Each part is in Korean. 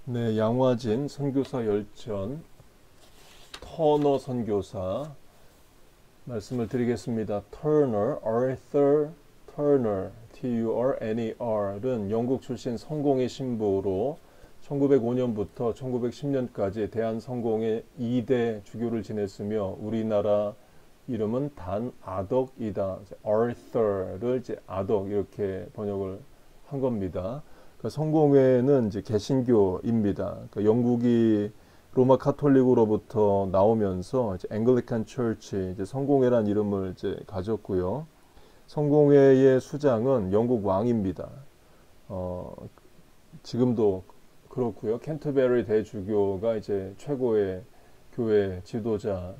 네, 양화진 선교사 열전 터너 선교사 말씀을 드리겠습니다. 터너, Arthur Turner, T-U-R-N-E-R은 영국 출신 성공의 신부로 1905년부터 1910년까지 대한성공의 2대 주교를 지냈으며 우리나라 이름은 단아덕이다. Arthur를 이제 아덕 이렇게 번역을 한 겁니다. 성공회는 이제 개신교입니다. 영국이 로마 카톨릭으로부터 나오면서 이제 앵글리칸 처치, 이제 성공회란 이름을 이제 가졌고요. 성공회의 수장은 영국 왕입니다. 지금도 그렇고요. 캔터베리 대주교가 이제 최고의 교회 지도자입니다.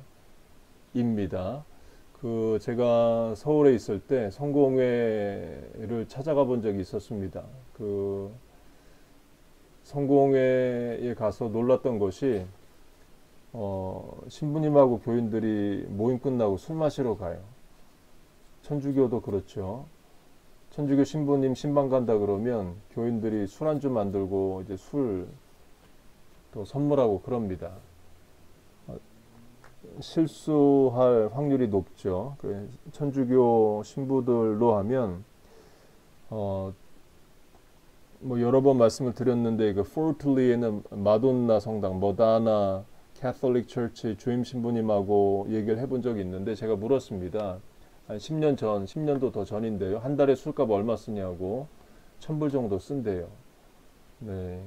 제가 서울에 있을 때 성공회를 찾아가 본 적이 있었습니다. 성공회에 가서 놀랐던 것이 신부님하고 교인들이 모임 끝나고 술 마시러 가요. 천주교도 그렇죠. 천주교 신부님 신방 간다 그러면 교인들이 술 안주 만들고 이제 술 또 선물하고 그럽니다. 실수할 확률이 높죠. 천주교 신부들로 하면 뭐 여러 번 말씀을 드렸는데 포르틀리에는 마돈나 성당, 머다나 캐톨릭 처치 주임 신부님하고 얘기를 해본 적이 있는데 제가 물었습니다. 한 10년 전, 10년도 더 전인데요. 한 달에 술값 얼마 쓰냐고 1,000불 정도 쓴대요. 네,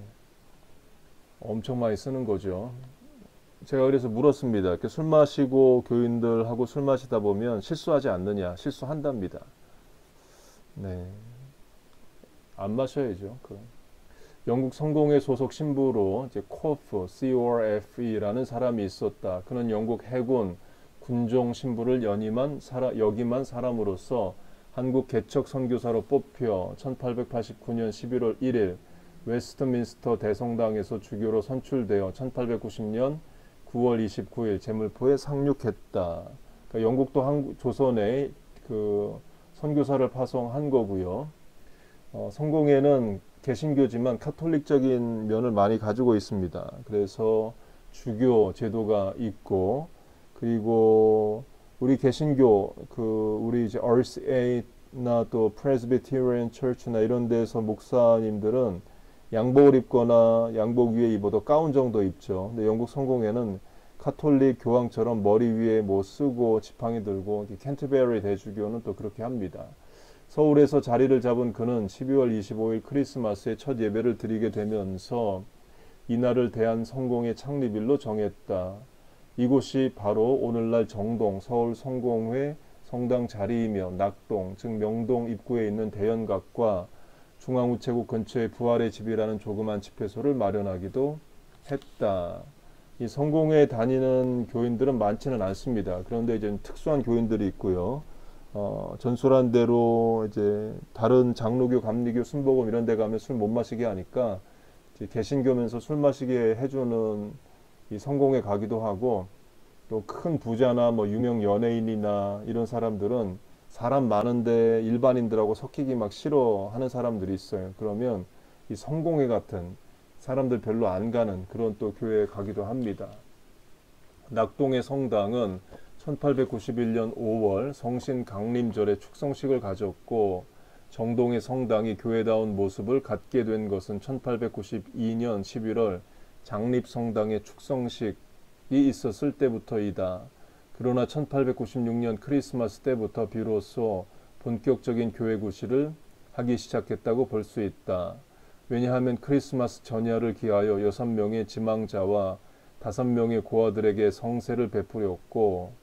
엄청 많이 쓰는 거죠. 제가 그래서 물었습니다. 이렇게 술 마시고 교인들하고 술 마시다 보면 실수하지 않느냐? 실수한답니다. 네, 안 마셔야죠. 영국 성공회 소속 신부로 이제 코프, C-O-R-F-E라는 사람이 있었다. 그는 영국 해군 군종 신부를 역임한 사람으로서 한국 개척 선교사로 뽑혀 1889년 11월 1일 웨스트민스터 대성당에서 주교로 선출되어 1890년 9월 29일 제물포에 상륙했다. 그러니까 영국도 조선에 선교사를 파송한 거고요. 성공회는 개신교지만 카톨릭적인 면을 많이 가지고 있습니다. 그래서 주교 제도가 있고, 그리고 우리 개신교 우리 이제 RCA나 또 Presbyterian Church나 이런 데서 목사님들은 양복을 입거나 양복 위에 입어도 가운 정도 입죠. 근데 영국 성공회는 카톨릭 교황처럼 머리 위에 뭐 쓰고 지팡이 들고, 캔터베리 대주교는 또 그렇게 합니다. 서울에서 자리를 잡은 그는 12월 25일 크리스마스에 첫 예배를 드리게 되면서 이날을 대한성공회 창립일로 정했다. 이곳이 바로 오늘날 정동 서울 성공회 성당 자리이며 낙동 즉 명동 입구에 있는 대연각과 중앙우체국 근처에 부활의 집이라는 조그만 집회소를 마련하기도 했다. 이 성공회에 다니는 교인들은 많지는 않습니다. 그런데 이제 특수한 교인들이 있고요. 전술한 대로 이제 다른 장로교, 감리교, 순복음 이런 데 가면 술 못 마시게 하니까 이제 개신교면서 술 마시게 해주는 이 성공회 가기도 하고, 또 큰 부자나 뭐 유명 연예인이나 이런 사람들은 사람 많은데 일반인들하고 섞이기 막 싫어하는 사람들이 있어요. 그러면 이 성공회 같은 사람들 별로 안 가는 그런 또 교회에 가기도 합니다. 낙동의 성당은 1891년 5월 성신 강림절에 축성식을 가졌고, 정동의 성당이 교회다운 모습을 갖게 된 것은 1892년 11월 장립성당의 축성식이 있었을 때부터이다. 그러나 1896년 크리스마스 때부터 비로소 본격적인 교회 구실을 하기 시작했다고 볼 수 있다. 왜냐하면 크리스마스 전야를 기하여 6명의 지망자와 5명의 고아들에게 성세를 베풀었고,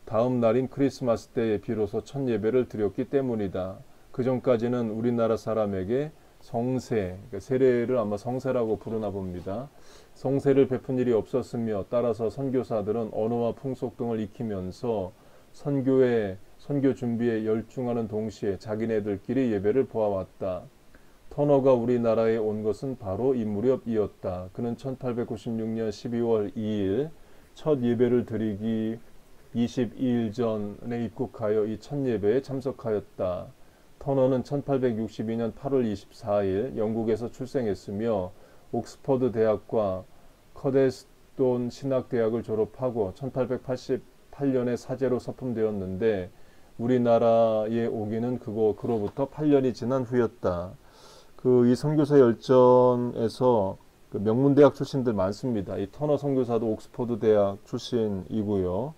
다음 날인 크리스마스 때에 비로소 첫 예배를 드렸기 때문이다. 그 전까지는 우리나라 사람에게 성세, 그러니까 세례를 아마 성세라고 부르나 봅니다. 성세를 베푼 일이 없었으며, 따라서 선교사들은 언어와 풍속 등을 익히면서 선교 준비에 열중하는 동시에 자기네들끼리 예배를 보아왔다. 터너가 우리나라에 온 것은 바로 이 무렵이었다. 그는 1896년 12월 2일 첫 예배를 드리기 22일 전에 입국하여 이 첫 예배에 참석하였다. 터너는 1862년 8월 24일 영국에서 출생했으며 옥스퍼드 대학과 커데스톤 신학대학을 졸업하고 1888년에 사제로 서품되었는데 우리나라에 오기는 그로부터 8년이 지난 후였다. 이 선교사 열전에서 그 명문대학 출신들 많습니다. 이 터너 선교사도 옥스퍼드 대학 출신이고요.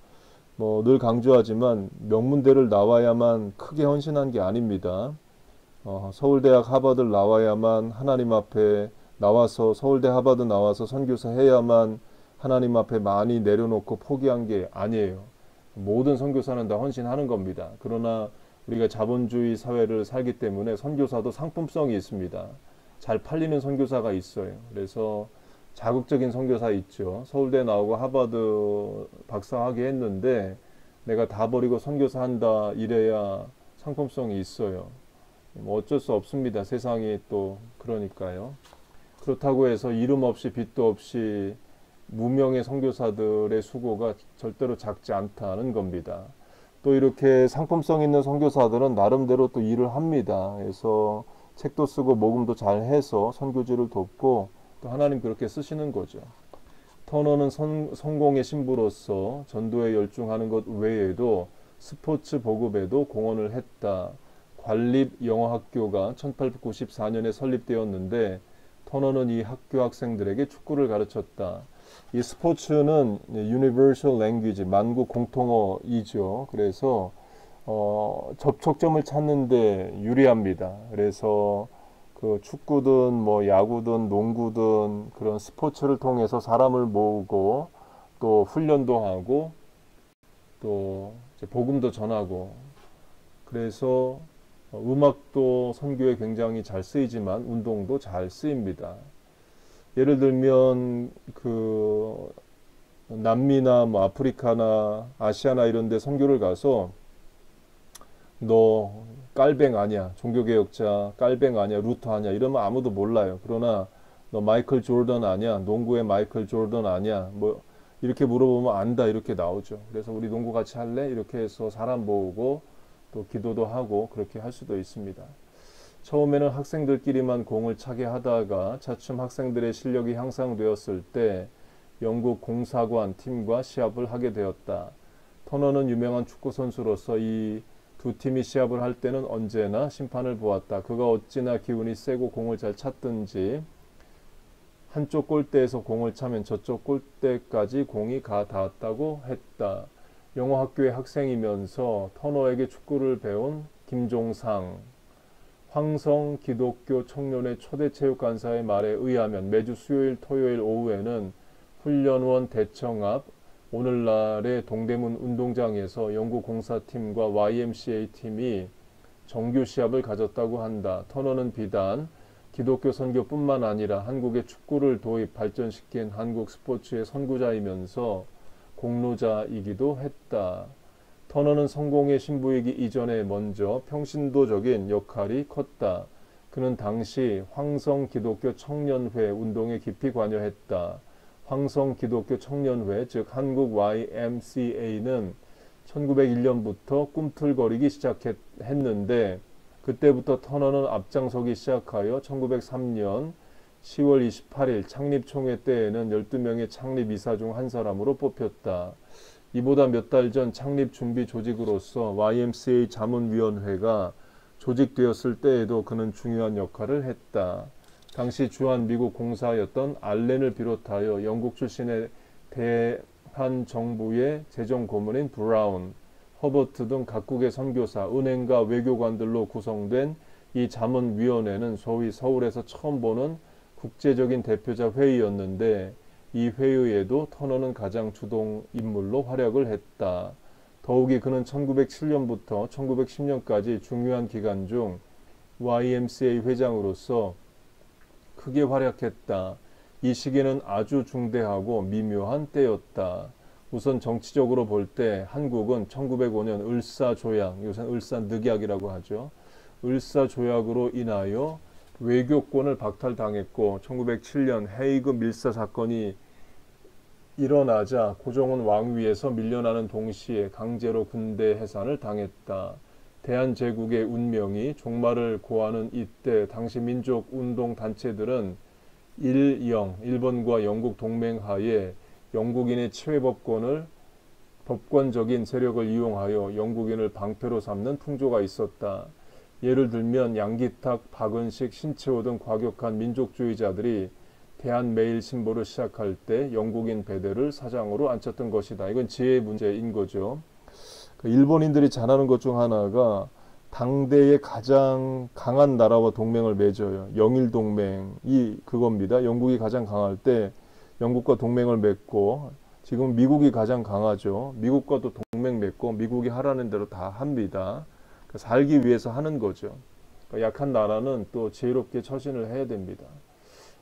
뭐 늘 강조하지만 명문대를 나와야만 크게 헌신한 게 아닙니다. 서울대학 하버드를 나와야만 하나님 앞에 나와서 서울대 하버드 나와서 선교사 해야만 하나님 앞에 많이 내려놓고 포기한 게 아니에요. 모든 선교사는 다 헌신하는 겁니다. 그러나 우리가 자본주의 사회를 살기 때문에 선교사도 상품성이 있습니다. 잘 팔리는 선교사가 있어요. 그래서 자극적인 선교사 있죠. 서울대 나오고 하버드 박사학위 했는데 내가 다 버리고 선교사 한다 이래야 상품성이 있어요. 뭐 어쩔 수 없습니다. 세상이 또 그러니까요. 그렇다고 해서 이름 없이 빚도 없이 무명의 선교사들의 수고가 절대로 작지 않다는 겁니다. 또 이렇게 상품성 있는 선교사들은 나름대로 또 일을 합니다. 그래서 책도 쓰고 모금도 잘 해서 선교지를 돕고 또 하나님 그렇게 쓰시는 거죠. 터너는 성공의 신부로서 전도에 열중하는 것 외에도 스포츠 보급에도 공헌을 했다. 관립영어학교가 1894년에 설립되었는데 터너는 이 학교 학생들에게 축구를 가르쳤다. 이 스포츠는 Universal Language, 만국 공통어이죠. 그래서 접촉점을 찾는데 유리합니다. 그래서 그 축구든 뭐 야구든 농구든 그런 스포츠를 통해서 사람을 모으고 또 훈련도 하고 또 이제 복음도 전하고 그래서 음악도 선교에 굉장히 잘 쓰이지만 운동도 잘 쓰입니다. 예를 들면 그 남미나 뭐 아프리카나 아시아나 이런 데 선교를 가서 너 깔뱅 아니야, 종교개혁자 깔뱅 아니야, 루터 아니야 이러면 아무도 몰라요. 그러나 너 마이클 조던 아니야, 농구의 마이클 조던 아니야, 뭐 이렇게 물어보면 안다 이렇게 나오죠. 그래서 우리 농구 같이 할래? 이렇게 해서 사람 모으고 또 기도도 하고 그렇게 할 수도 있습니다. 처음에는 학생들끼리만 공을 차게 하다가 차츰 학생들의 실력이 향상되었을 때 영국 공사관 팀과 시합을 하게 되었다. 터너는 유명한 축구 선수로서 이 두 팀이 시합을 할 때는 언제나 심판을 보았다. 그가 어찌나 기운이 세고 공을 잘 찼든지 한쪽 골대에서 공을 차면 저쪽 골대까지 공이 가 닿았다고 했다. 영어학교의 학생이면서 터너에게 축구를 배운 김종상 황성 기독교 청년회 초대체육관사의 말에 의하면 매주 수요일 토요일 오후에는 훈련원 대청 앞 오늘날의 동대문 운동장에서 영국 공사팀과 YMCA 팀이 정규 시합을 가졌다고 한다. 터너는 비단 기독교 선교뿐만 아니라 한국의 축구를 도입 발전시킨 한국 스포츠의 선구자이면서 공로자이기도 했다. 터너는 성공의 신부이기 이전에 먼저 평신도적인 역할이 컸다. 그는 당시 황성 기독교 청년회 운동에 깊이 관여했다. 황성 기독교 청년회, 즉 한국 YMCA는 1901년부터 꿈틀거리기 시작했는데 그때부터 터너는 앞장서기 시작하여 1903년 10월 28일 창립총회 때에는 12명의 창립이사 중 한 사람으로 뽑혔다. 이보다 몇 달 전 창립 준비 조직으로서 YMCA 자문위원회가 조직되었을 때에도 그는 중요한 역할을 했다. 당시 주한 미국 공사였던 알렌을 비롯하여 영국 출신의 대한 정부의 재정 고문인 브라운, 허버트 등 각국의 선교사, 은행가, 외교관들로 구성된 이 자문위원회는 소위 서울에서 처음 보는 국제적인 대표자 회의였는데 이 회의에도 터너는 가장 주동 인물로 활약을 했다. 더욱이 그는 1907년부터 1910년까지 중요한 기간 중 YMCA 회장으로서 크게 활약했다. 이 시기는 아주 중대하고 미묘한 때였다. 우선 정치적으로 볼 때 한국은 1905년 을사조약, 요새는 을사늑약이라고 하죠. 을사조약으로 인하여 외교권을 박탈당했고 1907년 헤이그 밀사 사건이 일어나자 고종은 왕위에서 밀려나는 동시에 강제로 군대 해산을 당했다. 대한제국의 운명이 종말을 고하는 이때 당시 민족운동 단체들은 1-0 일본과 영국 동맹하에 영국인의 치외법권을 법권적인 세력을 이용하여 영국인을 방패로 삼는 풍조가 있었다. 예를 들면 양기탁, 박은식, 신채호 등 과격한 민족주의자들이 대한매일신보를 시작할 때 영국인 배대를 사장으로 앉혔던 것이다. 이건 지혜 문제인 거죠. 일본인들이 잘하는 것 중 하나가 당대의 가장 강한 나라와 동맹을 맺어요. 영일동맹이 그겁니다. 영국이 가장 강할 때 영국과 동맹을 맺고, 지금 미국이 가장 강하죠. 미국과도 동맹 맺고 미국이 하라는 대로 다 합니다. 살기 위해서 하는 거죠. 약한 나라는 또 지혜롭게 처신을 해야 됩니다.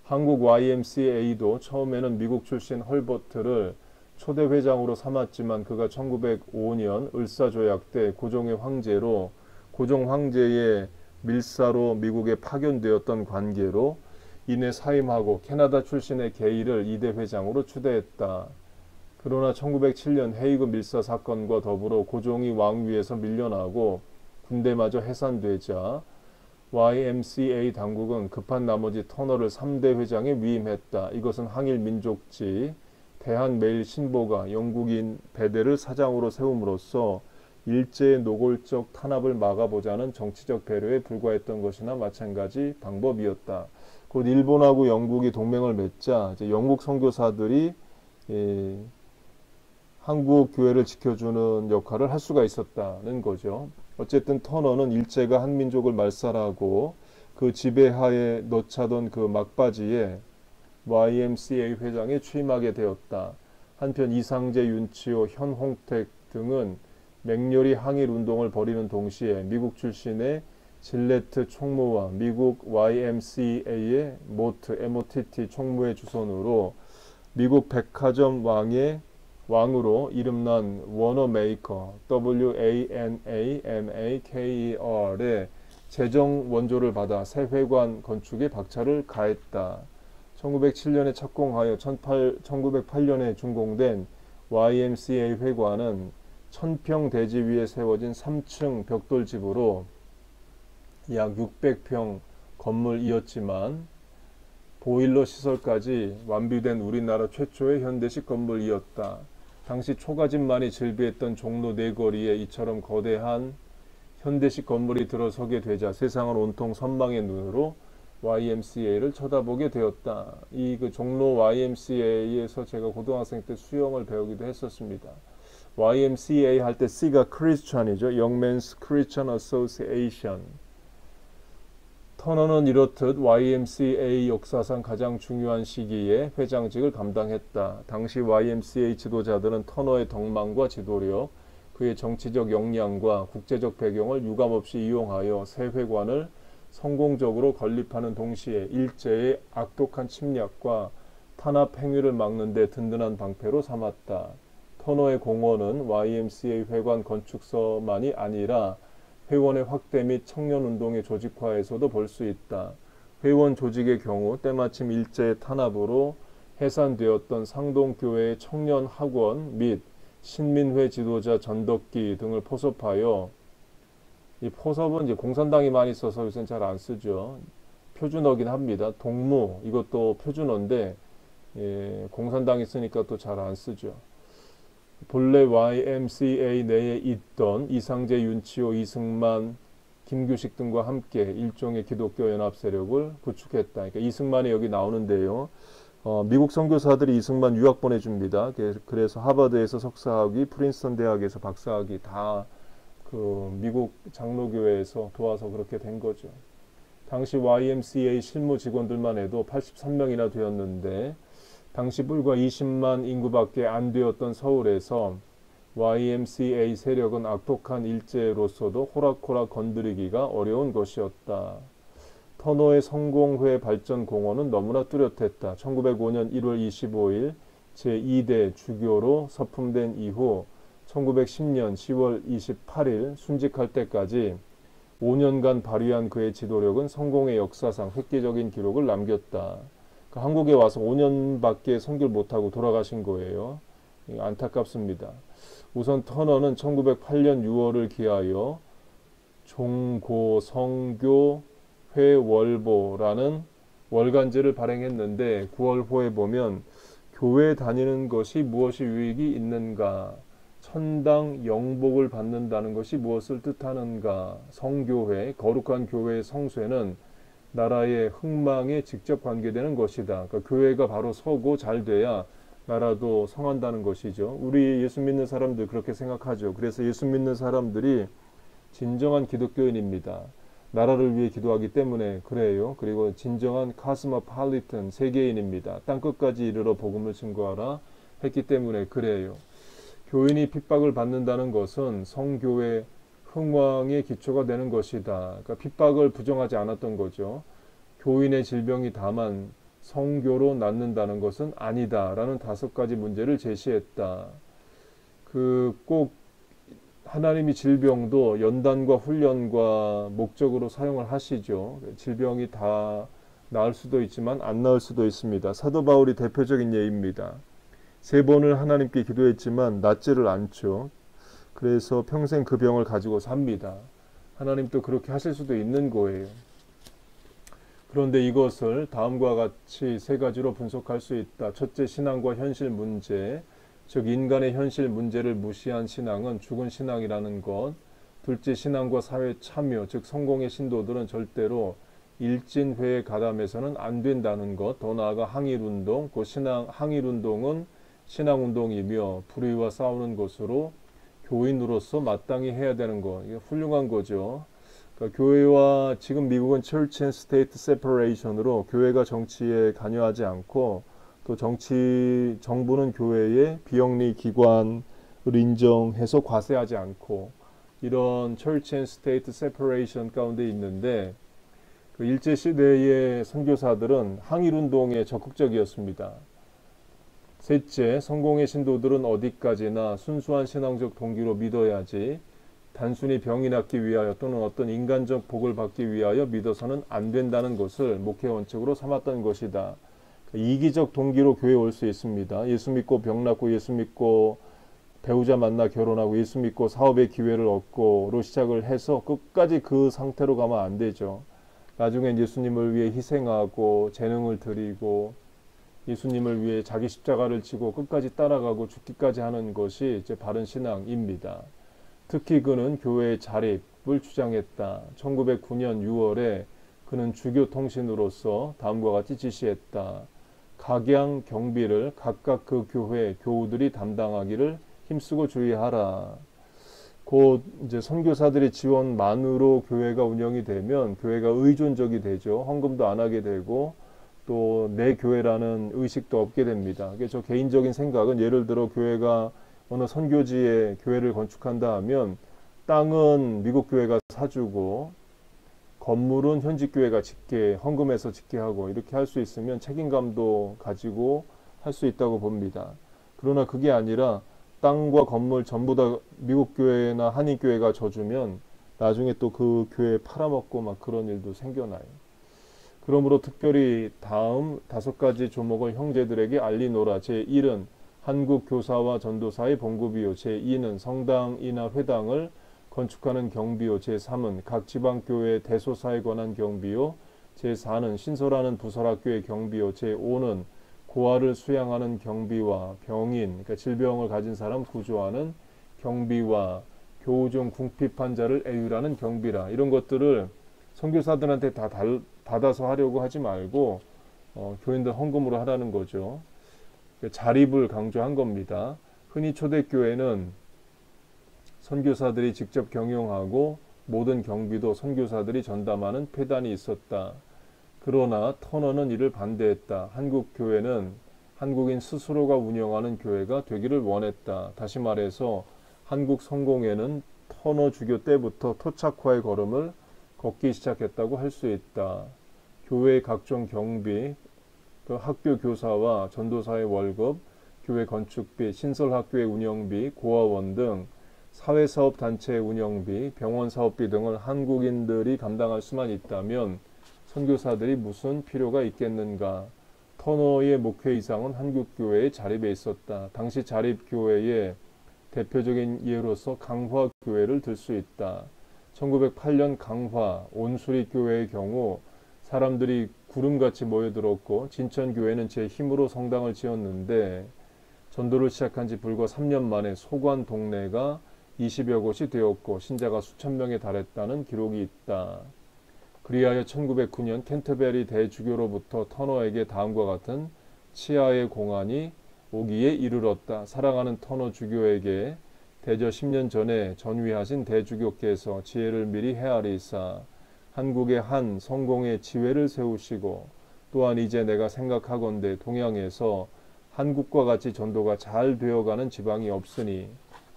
한국 YMCA도 처음에는 미국 출신 헐버트를 초대 회장으로 삼았지만 그가 1905년 을사조약 때 고종의 황제로, 고종 황제의 밀사로 미국에 파견되었던 관계로 이내 사임하고 캐나다 출신의 게이를 2대 회장으로 추대했다. 그러나 1907년 헤이그 밀사 사건과 더불어 고종이 왕위에서 밀려나고 군대마저 해산되자 YMCA 당국은 급한 나머지 터너를 3대 회장에 위임했다. 이것은 항일민족지 대한매일신보가 영국인 배대를 사장으로 세움으로써 일제의 노골적 탄압을 막아보자는 정치적 배려에 불과했던 것이나 마찬가지 방법이었다. 곧 일본하고 영국이 동맹을 맺자 이제 영국 선교사들이 한국 교회를 지켜주는 역할을 할 수가 있었다는 거죠. 어쨌든 터너는 일제가 한민족을 말살하고 그 지배하에 넣자던 그 막바지에 YMCA 회장에 취임하게 되었다. 한편 이상재, 윤치호, 현홍택 등은 맹렬히 항일운동을 벌이는 동시에 미국 출신의 질레트 총무와 미국 YMCA의 MOTT 총무의 주선으로 미국 백화점 왕으로 이름난 워너메이커 WANAMAKER의 재정 원조를 받아 새 회관 건축에 박차를 가했다. 1907년에 착공하여 1908년에 준공된 YMCA 회관은 천평 대지 위에 세워진 3층 벽돌집으로 약 600평 건물이었지만 보일러 시설까지 완비된 우리나라 최초의 현대식 건물이었다. 당시 초가집만이 즐비했던 종로 네거리에 이처럼 거대한 현대식 건물이 들어서게 되자 세상은 온통 선망의 눈으로 YMCA를 쳐다보게 되었다. 이 종로 YMCA에서 제가 고등학생 때 수영을 배우기도 했었습니다. YMCA 할 때 C가 크리스천이죠. Young Men's Christian Association. 터너는 이렇듯 YMCA 역사상 가장 중요한 시기에 회장직을 감당했다. 당시 YMCA 지도자들은 터너의 덕망과 지도력, 그의 정치적 역량과 국제적 배경을 유감없이 이용하여 새 회관을 성공적으로 건립하는 동시에 일제의 악독한 침략과 탄압 행위를 막는 데 든든한 방패로 삼았다. 터너의 공헌은 YMCA 회관 건축서만이 아니라 회원의 확대 및 청년운동의 조직화에서도 볼 수 있다. 회원 조직의 경우 때마침 일제의 탄압으로 해산되었던 상동교회의 청년학원 및 신민회 지도자 전덕기 등을 포섭하여, 이 포섭은 이제 공산당이 많이 써서 요새는 잘 안 쓰죠. 표준어긴 합니다. 동무 이것도 표준어인데 공산당이 쓰니까 또 잘 안 쓰죠. 본래 YMCA 내에 있던 이상재, 윤치호, 이승만, 김규식 등과 함께 일종의 기독교 연합 세력을 구축했다. 그러니까 이승만이 여기 나오는데요. 미국 선교사들이 이승만 유학 보내줍니다. 그래서 하버드에서 석사학위, 프린스턴 대학에서 박사학위 다 그 미국 장로교회에서 도와서 그렇게 된 거죠. 당시 YMCA 실무 직원들만 해도 83명이나 되었는데 당시 불과 20만 인구밖에 안 되었던 서울에서 YMCA 세력은 악독한 일제로서도 호락호락 건드리기가 어려운 것이었다. 터너의 성공회 발전 공헌은 너무나 뚜렷했다. 1905년 1월 25일 제2대 주교로 서품된 이후 1910년 10월 28일 순직할 때까지 5년간 발휘한 그의 지도력은 성공의 역사상 획기적인 기록을 남겼다. 한국에 와서 5년밖에 선교를 못하고 돌아가신 거예요. 안타깝습니다. 우선 터너는 1908년 6월을 기하여 종고성교 회월보라는 월간제를 발행했는데 9월호에 보면 교회 다니는 것이 무엇이 유익이 있는가, 천당 영복을 받는다는 것이 무엇을 뜻하는가, 성교회, 거룩한 교회의 성쇠는 나라의 흥망에 직접 관계되는 것이다. 그러니까 교회가 바로 서고 잘 돼야 나라도 성한다는 것이죠. 우리 예수 믿는 사람들 그렇게 생각하죠. 그래서 예수 믿는 사람들이 진정한 기독교인입니다. 나라를 위해 기도하기 때문에 그래요. 그리고 진정한 카스모폴리탄 세계인입니다. 땅끝까지 이르러 복음을 증거하라 했기 때문에 그래요. 교인이 핍박을 받는다는 것은 성교의 흥왕의 기초가 되는 것이다. 그러니까 핍박을 부정하지 않았던 거죠. 교인의 질병이 다만 성교로 낫는다는 것은 아니다라는 5가지 문제를 제시했다. 꼭 하나님이 질병도 연단과 훈련과 목적으로 사용을 하시죠. 질병이 다 나을 수도 있지만 안 나을 수도 있습니다. 사도 바울이 대표적인 예입니다. 3번을 하나님께 기도했지만 낫지를 않죠. 그래서 평생 그 병을 가지고 삽니다. 하나님도 그렇게 하실 수도 있는 거예요. 그런데 이것을 다음과 같이 3가지로 분석할 수 있다. 첫째, 신앙과 현실 문제, 즉 인간의 현실 문제를 무시한 신앙은 죽은 신앙이라는 것. 둘째, 신앙과 사회 참여, 즉 성공의 신도들은 절대로 일진회에 가담해서는 안 된다는 것. 더 나아가 항일운동, 항일운동은 신앙운동이며 불의와 싸우는 것으로 교인으로서 마땅히 해야 되는 것. 이게 훌륭한 거죠. 그러니까 교회와 지금 미국은 Church and State Separation으로 교회가 정치에 관여하지 않고 또 정부는 교회의 비영리 기관을 인정해서 과세하지 않고 이런 Church and State Separation 가운데 있는데 그 일제시대의 선교사들은 항일운동에 적극적이었습니다. 셋째, 성공의 신도들은 어디까지나 순수한 신앙적 동기로 믿어야지 단순히 병이 낫기 위하여 또는 어떤 인간적 복을 받기 위하여 믿어서는 안 된다는 것을 목회 원칙으로 삼았던 것이다. 이기적 동기로 교회에 올 수 있습니다. 예수 믿고 병 낫고 예수 믿고 배우자 만나 결혼하고 예수 믿고 사업의 기회를 얻고로 시작을 해서 끝까지 그 상태로 가면 안 되죠. 나중엔 예수님을 위해 희생하고 재능을 드리고 예수님을 위해 자기 십자가를 지고 끝까지 따라가고 죽기까지 하는 것이 이제 바른 신앙입니다. 특히 그는 교회의 자립을 주장했다. 1909년 6월에 그는 주교통신으로서 다음과 같이 지시했다. 각양 경비를 각각 그 교회 교우들이 담당하기를 힘쓰고 주의하라. 곧 이제 선교사들의 지원만으로 교회가 운영이 되면 교회가 의존적이 되죠. 헌금도 안 하게 되고 또 내 교회라는 의식도 없게 됩니다. 저 개인적인 생각은 예를 들어 교회가 어느 선교지에 교회를 건축한다 하면 땅은 미국 교회가 사주고 건물은 현지 교회가 짓게 헌금해서 짓게 하고 이렇게 할 수 있으면 책임감도 가지고 할 수 있다고 봅니다. 그러나 그게 아니라 땅과 건물 전부 다 미국 교회나 한인 교회가 져주면 나중에 또 그 교회 팔아먹고 막 그런 일도 생겨나요. 그러므로 특별히 다음 5가지 조목을 형제들에게 알리노라. 제1은 한국 교사와 전도사의 봉급이요. 제2는 성당이나 회당을 건축하는 경비요. 제3은 각 지방교회 대소사에 관한 경비요. 제4는 신설하는 부설학교의 경비요. 제5는 고아를 수양하는 경비와 병인, 그러니까 질병을 가진 사람 구조하는 경비와 교우 중 궁핍한 자를 애율하는 경비라. 이런 것들을 선교사들한테 다 받아서 하려고 하지 말고 교인들 헌금으로 하라는 거죠. 자립을 강조한 겁니다. 흔히 초대교회는 선교사들이 직접 경영하고 모든 경비도 선교사들이 전담하는 폐단이 있었다. 그러나 터너는 이를 반대했다. 한국 교회는 한국인 스스로가 운영하는 교회가 되기를 원했다. 다시 말해서 한국 성공회는 터너 주교 때부터 토착화의 걸음을 걷기 시작했다고 할 수 있다. 교회의 각종 경비, 그 학교 교사와 전도사의 월급, 교회 건축비, 신설학교의 운영비, 고아원 등 사회사업단체의 운영비, 병원사업비 등을 한국인들이 감당할 수만 있다면 선교사들이 무슨 필요가 있겠는가. 터너의 목회 이상은 한국교회의 자립에 있었다. 당시 자립교회의 대표적인 예로서 강화교회를 들 수 있다. 1908년 강화 온수리교회의 경우 사람들이 구름같이 모여들었고 진천교회는 제 힘으로 성당을 지었는데 전도를 시작한 지 불과 3년 만에 소관 동네가 20여 곳이 되었고 신자가 수천 명에 달했다는 기록이 있다. 그리하여 1909년 캔터베리 대주교로부터 터너에게 다음과 같은 치하의 공안이 오기에 이르렀다. 사랑하는 터너 주교에게 대저 10년 전에 전위하신 대주교께서 지혜를 미리 헤아리사 한국의 한 성공의 지회를 세우시고 또한 이제 내가 생각하건대 동양에서 한국과 같이 전도가 잘 되어가는 지방이 없으니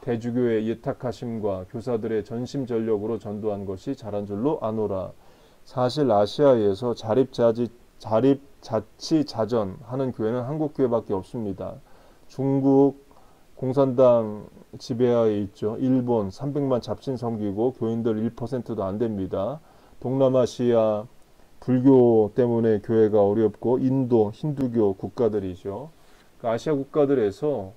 대주교의 예탁하심과 교사들의 전심전력으로 전도한 것이 잘한 줄로 아노라. 사실 아시아에서 자립자치자전 하는 교회는 한국 교회밖에 없습니다. 중국 공산당 지배하에 있죠. 일본 300만 잡신 섬기고 교인들 1%도 안 됩니다. 동남아시아 불교 때문에 교회가 어렵고 인도 힌두교 국가들이죠. 아시아 국가들에서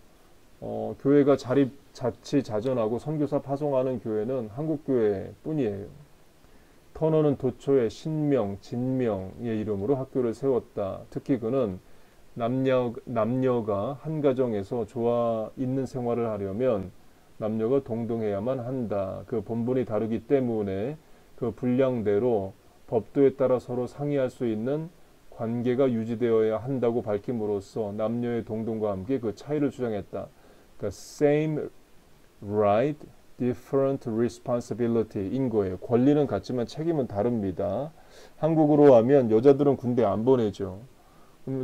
교회가 자립자치자전하고 선교사 파송하는 교회는 한국 교회뿐이에요. 터너는 도초에 신명, 진명의 이름으로 학교를 세웠다. 특히 그는 남녀가 한 가정에서 좋아 있는 생활을 하려면 남녀가 동등해야만 한다. 그 본분이 다르기 때문에 그 분량대로 법도에 따라 서로 상의할 수 있는 관계가 유지되어야 한다고 밝힘으로써 남녀의 동등과 함께 그 차이를 주장했다. 그러니까 same right, different responsibility인 거예요. 권리는 같지만 책임은 다릅니다. 한국으로 하면 여자들은 군대 안 보내죠.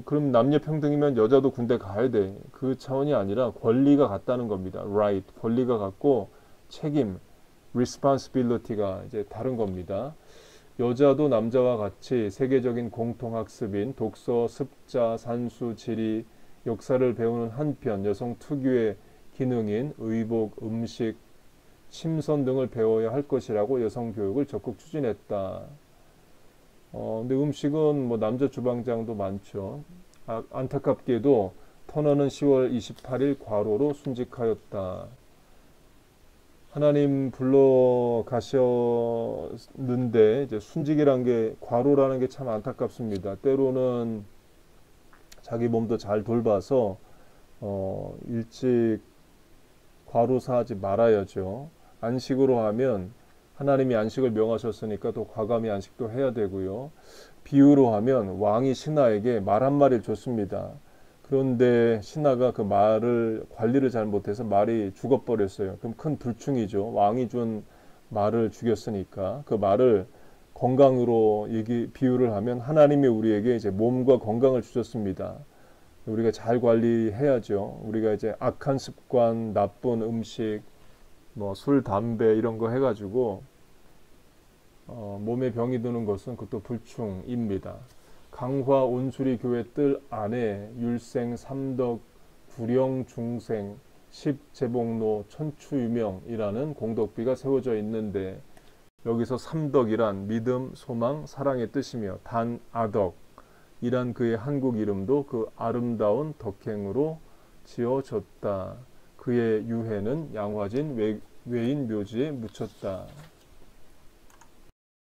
그럼 남녀 평등이면 여자도 군대 가야 돼. 그 차원이 아니라 권리가 같다는 겁니다. right, 권리가 같고 책임, responsibility가 이제 다른 겁니다. 여자도 남자와 같이 세계적인 공통학습인 독서, 습자, 산수, 지리, 역사를 배우는 한편 여성 특유의 기능인 의복, 음식, 침선 등을 배워야 할 것이라고 여성교육을 적극 추진했다. 근데 음식은 뭐 남자 주방장도 많죠. 안타깝게도 터너는 10월 28일 과로로 순직하였다. 하나님 불러 가셨는데 이제 순직이란 게 과로라는 게 참 안타깝습니다. 때로는 자기 몸도 잘 돌봐서 일찍 과로사하지 말아야죠. 안식으로 하면 하나님이 안식을 명하셨으니까 또 과감히 안식도 해야 되고요. 비유로 하면 왕이 신하에게 말 한 마리를 줬습니다. 그런데 신하가 그 말을 관리를 잘 못해서 말이 죽어버렸어요. 그럼 큰 불충이죠. 왕이 준 말을 죽였으니까 그 말을 건강으로 비유를 하면 하나님이 우리에게 이제 몸과 건강을 주셨습니다. 우리가 잘 관리해야죠. 우리가 이제 악한 습관, 나쁜 음식, 뭐 술, 담배 이런 거 해가지고 몸에 병이 드는 것은 그것도 불충입니다. 강화 온수리 교회 뜰 안에 율생, 삼덕, 구령 중생, 십재복로, 천추유명이라는 공덕비가 세워져 있는데 여기서 삼덕이란 믿음, 소망, 사랑의 뜻이며 단아덕이란 그의 한국 이름도 그 아름다운 덕행으로 지어졌다. 그의 유해는 양화진 외인 묘지에 묻혔다.